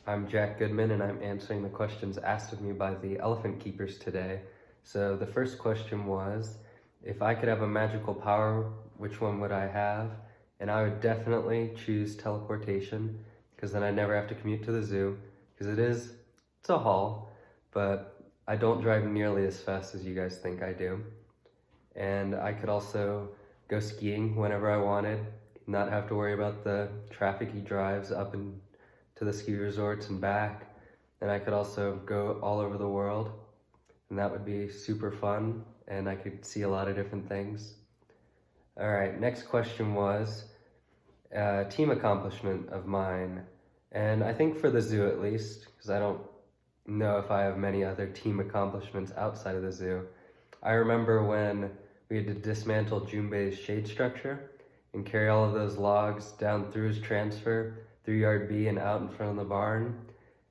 I'm Jack Goodman, and I'm answering the questions asked of me by the elephant keepers today. So the first question was, if I could have a magical power, which one would I have? And I would definitely choose teleportation, because then I'd never have to commute to the zoo, because it's a haul, but I don't drive nearly as fast as you guys think I do. And I could also go skiing whenever I wanted, not have to worry about the trafficy drives up and to the ski resorts and back. And I could also go all over the world, and that would be super fun, and I could see a lot of different things. All right, next question was a team accomplishment of mine. And I think for the zoo at least, because I don't know if I have many other team accomplishments outside of the zoo. I remember when we had to dismantle Junbei's shade structure and carry all of those logs down through his transfer, through yard B and out in front of the barn.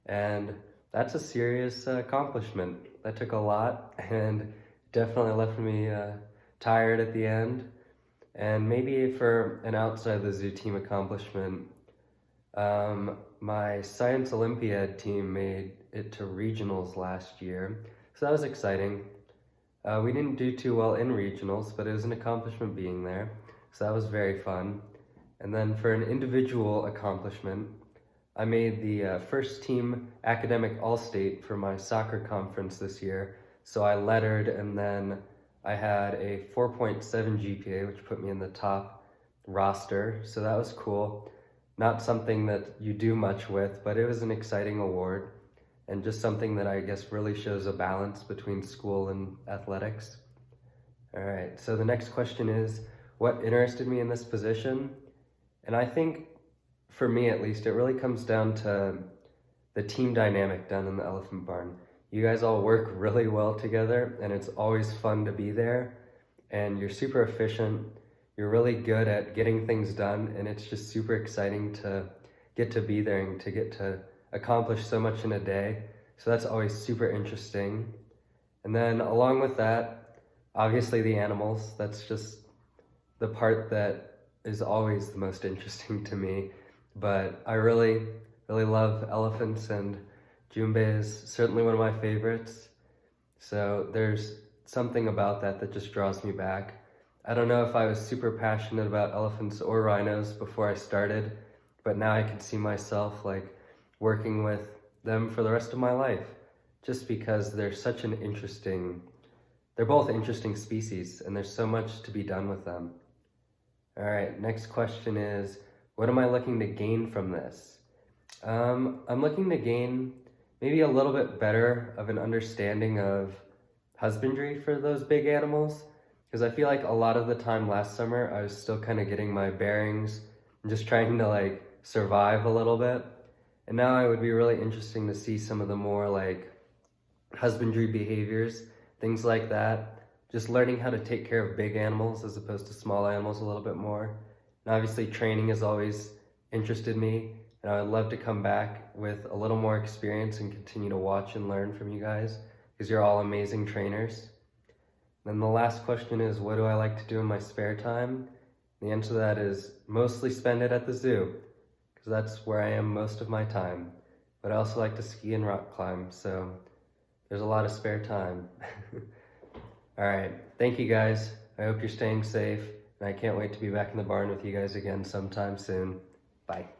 And that's a serious accomplishment. That took a lot and definitely left me tired at the end. And maybe for an outside the zoo team accomplishment, my Science Olympiad team made it to regionals last year, so that was exciting. We didn't do too well in regionals, but it was an accomplishment being there, so that was very fun. And then for an individual accomplishment, I made the first team academic all-state for my soccer conference this year, so I lettered, and then I had a 4.7 GPA, which put me in the top roster, so that was cool. Not something that you do much with, but it was an exciting award and just something that I guess really shows a balance between school and athletics. All right, so the next question is, what interested me in this position? And I think, for me at least, it really comes down to the team dynamic down in the elephant barn. You guys all work really well together, and it's always fun to be there, and you're super efficient. You're really good at getting things done, and it's just super exciting to get to be there and to get to accomplish so much in a day. So that's always super interesting. And then along with that, obviously the animals. That's just the part that is always the most interesting to me. But I really love elephants, and Junbei is certainly one of my favorites. So there's something about that that just draws me back. I don't know if I was super passionate about elephants or rhinos before I started, but now I can see myself like working with them for the rest of my life, just because they're both interesting species, and there's so much to be done with them. All right, next question is, what am I looking to gain from this? I'm looking to gain maybe a little bit better of an understanding of husbandry for those big animals, because I feel like a lot of the time last summer I was still kind of getting my bearings and just trying to like survive a little bit. And now it would be really interesting to see some of the more like husbandry behaviors, things like that. Just learning how to take care of big animals as opposed to small animals a little bit more. And obviously training has always interested me, and I would love to come back with a little more experience and continue to watch and learn from you guys, because you're all amazing trainers. Then the last question is, what do I like to do in my spare time? The answer to that is mostly spend it at the zoo, because that's where I am most of my time. But I also like to ski and rock climb, so there's a lot of spare time. All right, thank you guys. I hope you're staying safe, and I can't wait to be back in the barn with you guys again sometime soon. Bye.